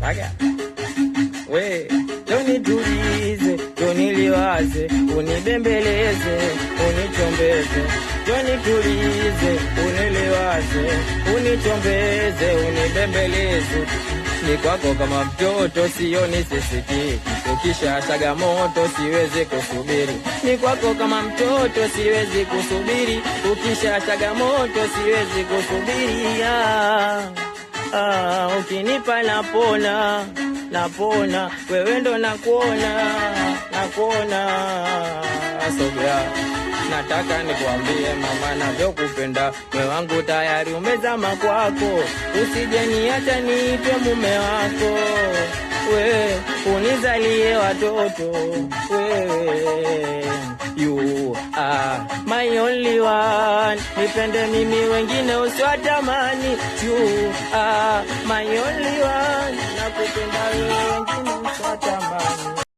Aga. We, donitulize, doniliwaze, unibembeleze, unichombeze. Donitulize, uniliwaze, unichombeze, unibembeleze. Ni kwako kama mtoto sioni sisiki, ukisha shaga moto siwezi kusubiri. Ni kwako kama mtoto siwezi kusubiri, ukisha shaga moto siwezi kusubiri. Ukinipa napona, napona, wewe ndo nakuona, nakuona. Sogea, nataka nikuambie mama navyokupenda, moyo wangu tayari umezama kwako, usije niacha niitwe mume wako. We, unizalie watoto, wewe, you are my only one, nipende mimi wengine usiwatamani. You are my only